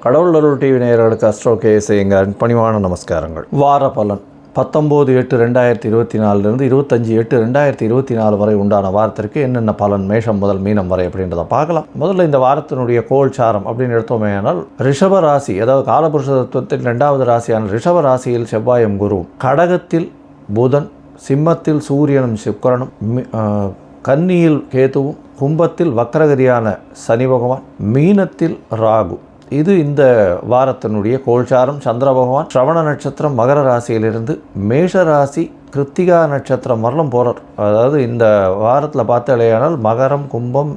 கடவுள் அருள் டிவி நேயர்களுக்கு astro KSI எங்கள் பணிவான நமஸ்காரங்கள். வார பலன் 19/8/2024 25/8/2024 வரை உண்டான வாரத்திற்கு என்னென்ன பலன் மேஷம் முதல் மீனம் வரை அப்படின்றத பார்க்கலாம். முதல்ல இந்த வாரத்தினுடைய கோல்சாரம் அப்படின்னு எடுத்தோமே ஆனால் ரிஷப ராசி, அதாவது காலபுருஷ தத்துவத்தின் 2வது ராசியான ரிஷப ராசியில் செவ்வாயும் குருவும், கடகத்தில் புதன், சிம்மத்தில் சூரியனும் சுக்கிரனும், கன்னியில் கேதுவும், கும்பத்தில் வக்ரகதியான சனி பகவான், மீனத்தில் ராகு. இது இந்த வாரத்தினுடைய கோல்சாரம். சந்திர பகவான் ஸ்ரவண நட்சத்திரம் மகர ராசியிலிருந்து மேஷ ராசி கிருத்திகா நட்சத்திரம் வரலும் போகிறார். அதாவது இந்த வாரத்தில் பார்த்தாலேயானால் மகரம், கும்பம்,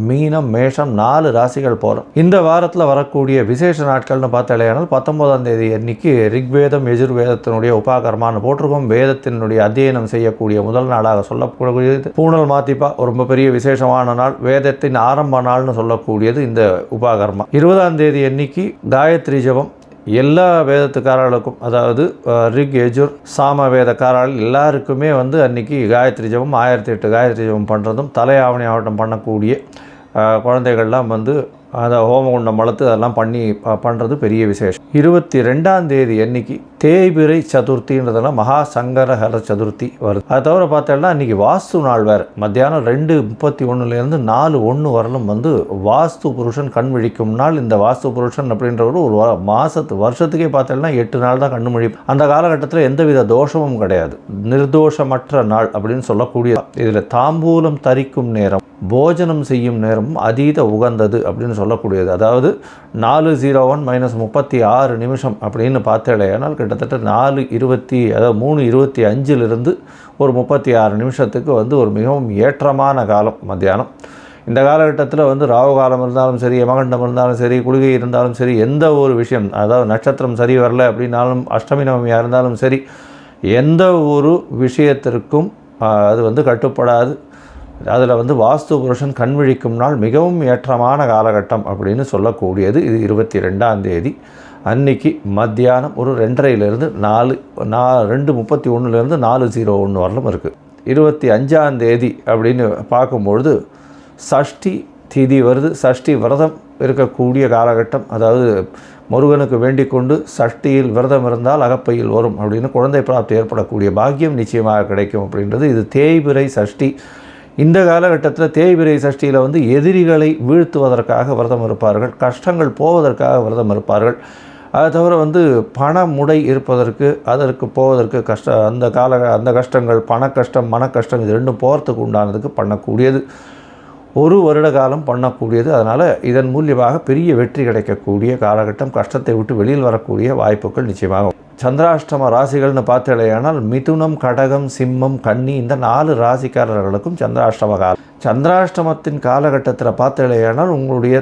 மீனம், மேஷம் 4 ராசிகள் போகிறோம். இந்த வாரத்தில் வரக்கூடிய விசேஷ நாட்கள்னு பார்த்தாலேயானால் 19ஆம் தேதி அன்னைக்கு ரிக்வேதம் யஜுர்வேதத்தினுடைய உபாகரமான போட்டிருக்கோம். வேதத்தினுடைய அத்தியனம் செய்யக்கூடிய முதல் நாளாக சொல்லக்கூடியது பூனல் மாத்திப்பா, ரொம்ப பெரிய விசேஷமான நாள், வேதத்தின் ஆரம்ப நாள்னு சொல்லக்கூடியது இந்த உபாகர்மா. 20ஆம் தேதி அன்னைக்கு காயத்ரி ஜபம் எல்லா வேதத்துக்காரர்களுக்கும், அதாவது ரிக் யஜுர் சாம வேதக்காரர்கள் எல்லாருக்குமே அன்றைக்கி காயத்ரி ஜபம் 1008 காயத்ரி ஜபம் பண்ணுறதும், தலையாவணி ஆவட்டம் பண்ணக்கூடிய குழந்தைகள்லாம் அதை ஹோமகுண்டம் வளர்த்து அதெல்லாம் பண்ணுறது பெரிய விசேஷம். 22ஆம் தேதி அன்னைக்கு தேய்பிரை சதுர்த்தின்றதெல்லாம் மகா சங்கரஹர சதுர்த்தி வருது. அதை தவிர பார்த்தோம்னா அன்றைக்கி வாஸ்து நாள் வேறு. மத்தியானம் 2:31 4:1 வரலும் வாஸ்து புருஷன் கண் விழிக்கும் நாள். இந்த வாஸ்து புருஷன் அப்படின்றவர் ஒரு வருஷத்துக்கே பார்த்தோம்னா 8 நாள் தான் கண்ணு முழிப்பு. அந்த காலகட்டத்தில் எந்தவித தோஷமும் கிடையாது, நிர்தோஷமற்ற நாள் அப்படின்னு சொல்லக்கூடிய. இதில் தாம்பூலம் தரிக்கும் நேரம், போஜனம் செய்யும் நேரமும் அதீத உகந்தது அப்படின்னு சொல்லக்கூடியது. அதாவது 4:01 - 36 நிமிஷம் அப்படின்னு பார்த்தேனால் கிட்டத்தட்ட 3:25 ஒரு 36 நிமிஷத்துக்கு ஒரு மிகவும் ஏற்றமான காலம் மத்தியானம். இந்த காலகட்டத்தில் ராகு காலம் இருந்தாலும் சரி, யமகண்டம் இருந்தாலும் சரி, குளிகை இருந்தாலும் சரி, எந்த ஒரு விஷயம், அதாவது நட்சத்திரம் சரி வரல அப்படின்னாலும், அஷ்டமி நவமியாக இருந்தாலும் சரி, எந்த ஒரு விஷயத்திற்கும் அது கட்டுப்படாது. அதில் வாஸ்து புருஷன் கண் விழிக்கும் நாள் மிகவும் ஏற்றமான காலகட்டம் அப்படின்னு சொல்லக்கூடியது. இது 22ஆம் தேதி அன்னைக்கு மத்தியானம் ஒரு 2:30 2:31 4:01 வரலும் இருக்குது. 25ஆம் தேதி அப்படின்னு பார்க்கும்பொழுது சஷ்டி திதி வருது. சஷ்டி விரதம் இருக்கக்கூடிய காலகட்டம். அதாவது முருகனுக்கு வேண்டிக் கொண்டு சஷ்டியில் விரதம் இருந்தால் அகப்பையில் வரும் அப்படின்னு குழந்தை பிராப்தி ஏற்படக்கூடிய பாக்கியம் நிச்சயமாக கிடைக்கும் அப்படின்றது. இது தேய்பிரை சஷ்டி. இந்த காலகட்டத்தில் தேய்பிரை சஷ்டியில் எதிரிகளை வீழ்த்துவதற்காக விரதம் இருப்பார்கள், கஷ்டங்கள் போவதற்காக விரதம் இருப்பார்கள். அதை தவிர பணமுடை இருப்பதற்கு, அதற்கு போவதற்கு அந்த கஷ்டங்கள், பண கஷ்டம், மன கஷ்டம், இது ரெண்டும் போகிறதுக்கு உண்டானதுக்கு பண்ணக்கூடியது. ஒரு வருட காலம் பண்ணக்கூடியது. அதனால் இதன் மூலியமாக பெரிய வெற்றி கிடைக்கக்கூடிய காலகட்டம். கஷ்டத்தை விட்டு வெளியில் வரக்கூடிய வாய்ப்புகள் நிச்சயமாக. சந்திராஷ்டம ராசிகள்னு பார்த்தாலேயானால் மிதுனம், கடகம், சிம்மம், கன்னி இந்த 4 ராசிக்காரர்களுக்கும் சந்திராஷ்டம காலம். சந்திராஷ்டமத்தின் காலகட்டத்தில் பார்த்தாலேயானால் உங்களுடைய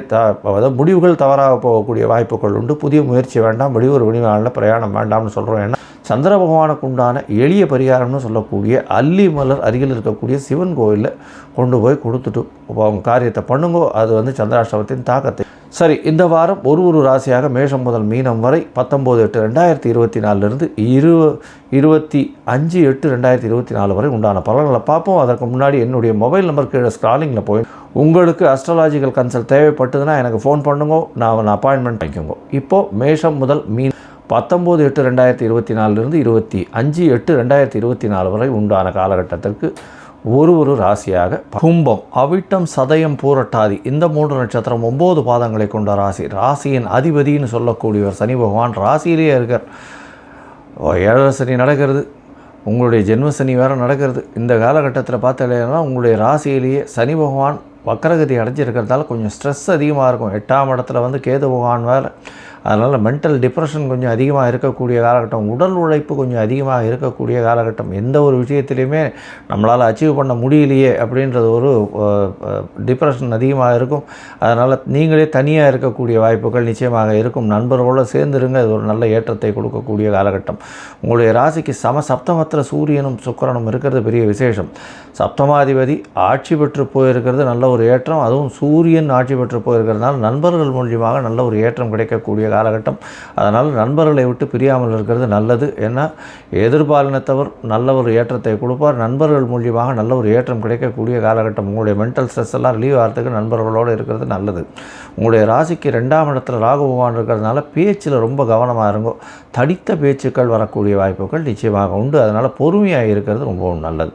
முடிவுகள் தவறாக போகக்கூடிய வாய்ப்புகள் உண்டு. புதிய முயற்சி வேண்டாம், வெளியூர் வெளிநாளில் பிரயாணம் வேண்டாம்னு சொல்கிறோம். ஏன்னா சந்திர பகவானுக்கு உண்டான எளிய பரிகாரம்னு சொல்லக்கூடிய அல்லி மலர் அருகில் இருக்கக்கூடிய சிவன் கோவிலில் கொண்டு போய் கொடுத்துட்டு அவங்க காரியத்தை பண்ணுங்கோ. அது சந்திராஷ்டமத்தின் தாக்கத்தை. சரி, இந்த வாரம் ஒரு ராசியாக மேஷம் முதல் மீனம் வரை 19/8/2024 25/8/2024 வரை உண்டான பலன்களை பார்ப்போம். அதற்கு முன்னாடி என்னுடைய மொபைல் நம்பர் கீழே ஸ்க்ராலிங்கில் போய் உங்களுக்கு அஸ்ட்ராலாஜிக்கல் கன்சல்ட் தேவைப்பட்டதுன்னா எனக்கு ஃபோன் பண்ணுங்க, நான் அப்பாயின்மெண்ட் வாங்கிக்கோங்க. இப்போது மேஷம் முதல் மீன் 19/8/2024 25/8/2024 வரை உண்டான காலகட்டத்திற்கு ஒரு ராசியாக கும்பம், அவிட்டம், சதயம், பூரட்டாதி இந்த 3 நட்சத்திரம் 9 பாதங்களை கொண்ட ராசி. ராசியின் அதிபதினு சொல்லக்கூடியவர் சனி பகவான் ராசியிலேயே இருக்கார். 7 சனி நடக்கிறது, உங்களுடைய ஜென்ம சனி வேறு நடக்கிறது. இந்த காலகட்டத்தில் பார்த்தாலேனா உங்களுடைய ராசியிலேயே சனி பகவான் வக்கரகதி அடைஞ்சிருக்கிறதால கொஞ்சம் ஸ்ட்ரெஸ் அதிகமாக இருக்கும். 8ஆம் இடத்துல கேது பகவான் வேறு. அதனால் மென்டல் டிப்ரெஷன் கொஞ்சம் அதிகமாக இருக்கக்கூடிய காலகட்டம், உடல் உழைப்பு கொஞ்சம் அதிகமாக இருக்கக்கூடிய காலகட்டம். எந்த ஒரு விஷயத்துலையுமே நம்மளால் அச்சீவ் பண்ண முடியலையே அப்படின்றது ஒரு டிப்ரெஷன் அதிகமாக இருக்கும். அதனால் நீங்களே தனியாக இருக்கக்கூடிய வாய்ப்புகள் நிச்சயமாக இருக்கும். நண்பர்களோடு சேர்ந்துருங்க, அது ஒரு நல்ல ஏற்றத்தை கொடுக்கக்கூடிய காலகட்டம். உங்களுடைய ராசிக்கு சப்தமத்தில் சூரியனும் சுக்கிரனும் இருக்கிறது பெரிய விசேஷம். சப்தமாதிபதி ஆட்சி பெற்று போயிருக்கிறது நல்ல ஒரு ஏற்றம். அதுவும் சூரியன் ஆட்சி பெற்று போயிருக்கிறதுனால நண்பர்கள் மூலியமாக நல்ல ஒரு ஏற்றம் கிடைக்கக்கூடிய காலகட்டம். அதனால் நண்பர்களை விட்டு பிரியாமல் இருக்கிறது நல்லது. ஏன்னா எதிர்பாலினத்தவர் நல்ல ஒரு ஏற்றத்தை கொடுப்பார். நண்பர்கள் மூலியமாக நல்ல ஒரு ஏற்றம் கிடைக்கக்கூடிய காலகட்டம். உங்களுடைய மென்டல் ஸ்ட்ரெஸ் எல்லாம் ரிலீவ் ஆகிறதுக்கு நண்பர்களோடு இருக்கிறது நல்லது. உங்களுடைய ராசிக்கு 2ஆம் இடத்துல ராகு பகவான் இருக்கிறதுனால பேச்சில் ரொம்ப கவனமாக இருங்கோ. தடித்த பேச்சுக்கள் வரக்கூடிய வாய்ப்புகள் நிச்சயமாக உண்டு. அதனால் பொறுமையாக இருக்கிறது ரொம்பவும் நல்லது.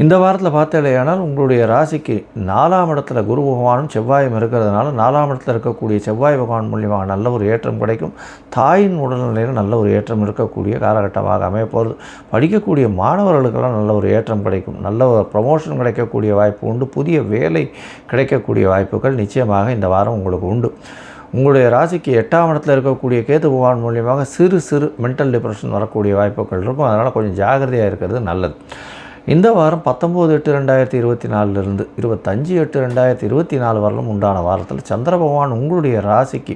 இந்த வாரத்தில் பார்த்தீங்களேயானால் உங்களுடைய ராசிக்கு 4ஆம் இடத்துல குரு பகவானும் செவ்வாயும் இருக்கிறதுனால 4ஆம் இடத்துல இருக்கக்கூடிய செவ்வாய் பகவான் மூலியமாக நல்ல ஒரு ஏற்றம் கிடைக்கும். தாயின் உடல்நிலையில் நல்ல ஒரு ஏற்றம் இருக்கக்கூடிய காலகட்டமாக அமையப்போகிறது. படிக்கக்கூடிய மாணவர்களுக்கெல்லாம் நல்ல ஒரு ஏற்றம் கிடைக்கும். நல்ல ஒரு ப்ரமோஷன் கிடைக்கக்கூடிய வாய்ப்பு உண்டு. புதிய வேலை கிடைக்கக்கூடிய வாய்ப்புகள் நிச்சயமாக இந்த வாரம் உங்களுக்கு உண்டு. உங்களுடைய ராசிக்கு 8ஆம் இடத்துல இருக்கக்கூடிய கேது பகவான் மூலியமாக சிறு மென்டல் டிப்ரெஷன் வரக்கூடிய வாய்ப்புகள் இருக்கும். அதனால் கொஞ்சம் ஜாகிரதையாக இருக்கிறது நல்லது. இந்த வாரம் 19/8/2024 25/8/2024 வரலும் உண்டான வாரத்தில் சந்திர பகவான் உங்களுடைய ராசிக்கு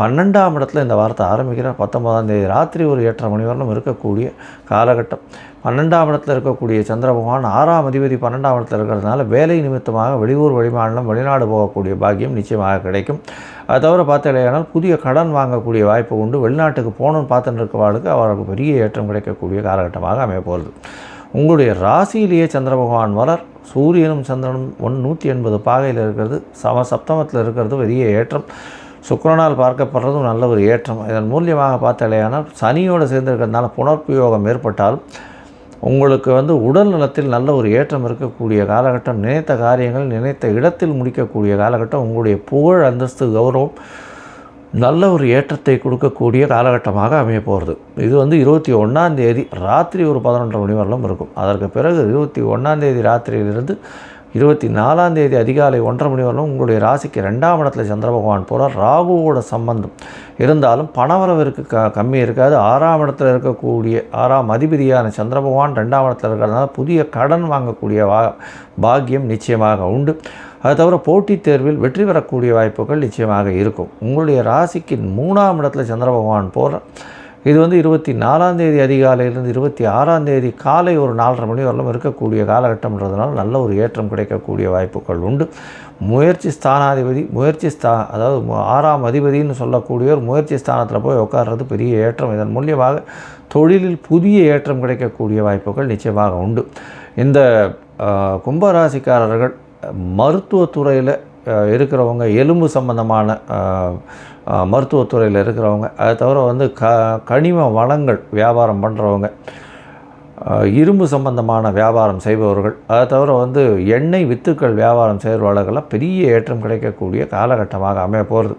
12ஆம் இடத்துல இந்த வாரத்தை ஆரம்பிக்கிறார். 19ஆம் தேதி ராத்திரி ஒரு 8:30 மணி வரலும் இருக்கக்கூடிய காலகட்டம். 12ஆம் இடத்துல இருக்கக்கூடிய சந்திர பகவான் 6ஆம் அதிபதி 12ஆம் இடத்துல இருக்கிறதுனால வேலை நிமித்தமாக வெளியூர் வெளிமாநிலம் வெளிநாடு போகக்கூடிய பாக்கியம் நிச்சயமாக கிடைக்கும். அது தவிர பார்த்தீங்கன்னா புதிய கடன் வாங்கக்கூடிய வாய்ப்பு உண்டு. வெளிநாட்டுக்கு போகணுன்னு பார்த்துட்டு இருக்கவாளுக்கு அவருக்கு பெரிய ஏற்றம் கிடைக்கக்கூடிய காலகட்டமாக அமையப்போகிறது. உங்களுடைய ராசியிலேயே சந்திர பகவான் வளர். சூரியனும் சந்திரனும் 180 பாகையில் இருக்கிறது. சப்தமத்தில் இருக்கிறது பெரிய ஏற்றம். சுக்கிரனால் பார்க்கப்படுறதும் நல்ல ஒரு ஏற்றம். இதன் மூலியமாக பார்த்தாலேயானால் சனியோடு சேர்ந்திருக்கிறதுனால புனர்பியோகம் ஏற்பட்டாலும் உங்களுக்கு உடல் நலத்தில் நல்ல ஒரு ஏற்றம் இருக்கக்கூடிய காலகட்டம். நினைத்த காரியங்கள் நினைத்த இடத்தில் முடிக்கக்கூடிய காலகட்டம். உங்களுடைய புகழ் அந்தஸ்து கௌரவம் நல்ல ஒரு ஏற்றத்தை கொடுக்கக்கூடிய காலகட்டமாக அமைய போகிறது. இது 21ஆம் தேதி ராத்திரி ஒரு 11:30 மணி வரலும் இருக்கும். அதற்கு பிறகு 21ஆம் தேதி ராத்திரியிலிருந்து 24ஆம் தேதி அதிகாலை 1:30 மணி வரலும் உங்களுடைய ராசிக்கு 2ஆம் இடத்துல சந்திர பகவான் போகிறார். ராகுவோட சம்பந்தம் இருந்தாலும் பணவரவிற்கு கம்மி இருக்காது. 6ஆம் இடத்துல இருக்கக்கூடிய 6ஆம் அதிபதியான சந்திர பகவான் 2ஆம் இடத்துல இருக்கிறதுனால புதிய கடன் வாங்கக்கூடிய பாக்கியம் நிச்சயமாக உண்டு. அது தவிர போட்டித் தேர்வில் வெற்றி பெறக்கூடிய வாய்ப்புகள் நிச்சயமாக இருக்கும். உங்களுடைய ராசிக்கு 3ஆம் இடத்துல சந்திர பகவான் போகிறார். இது 24ஆம் தேதி அதிகாலையிலிருந்து 26ஆம் தேதி காலை ஒரு 4:30 மணி வரலும் இருக்கக்கூடிய காலகட்டம்ன்றதுனால நல்ல ஒரு ஏற்றம் கிடைக்கக்கூடிய வாய்ப்புகள் உண்டு. முயற்சி ஸ்தானாதிபதி அதாவது 6ஆம் அதிபதினு சொல்லக்கூடிய ஒரு முயற்சி ஸ்தானத்தில் போய் உட்கார்றது பெரிய ஏற்றம். இதன் மூலியமாக தொழிலில் புதிய ஏற்றம் கிடைக்கக்கூடிய வாய்ப்புகள் நிச்சயமாக உண்டு. இந்த கும்பராசிக்காரர்கள் மருத்துவத்துறையில் இருக்கிறவங்க, எலும்பு சம்பந்தமான மருத்துவத்துறையில் இருக்கிறவங்க, அதை தவிர கனிம வளங்கள் வியாபாரம் பண்ணுறவங்க, இரும்பு சம்பந்தமான வியாபாரம் செய்பவர்கள், அதை தவிர எண்ணெய் வித்துக்கள் வியாபாரம் செய்கிறவர்களெல்லாம் பெரிய ஏற்றம் கிடைக்கக்கூடிய காலகட்டமாக அமைய போகிறது.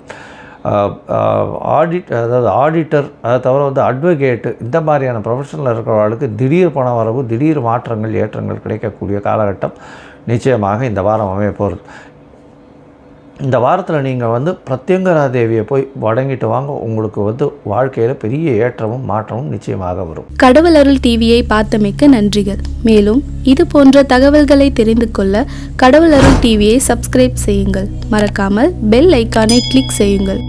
ஆடிட்டர், அதை தவிர அட்வொகேட்டு, இந்த மாதிரியான ப்ரொஃபஷனில் இருக்கிறவர்களுக்கு திடீர் பண வரவு, திடீர் மாற்றங்கள் ஏற்றங்கள் கிடைக்கக்கூடிய காலகட்டம் நிச்சயமாக இந்த வாரம் அமைய போகிறது. இந்த வாரத்தில் நீங்கள் பிரத்யங்கரா தேவியை போய் வணங்கிட்டு வாங்க. உங்களுக்கு வாழ்க்கையில் பெரிய ஏற்றமும் மாற்றமும் நிச்சயமாக வரும். கடவுள் அருள் டிவியை பார்த்தமைக்க நன்றிகள். மேலும் இது போன்ற தகவல்களை தெரிந்து கொள்ள கடவுள் அருள் டிவியை சப்ஸ்கிரைப் செய்யுங்கள். மறக்காமல் பெல் ஐக்கானை கிளிக் செய்யுங்கள்.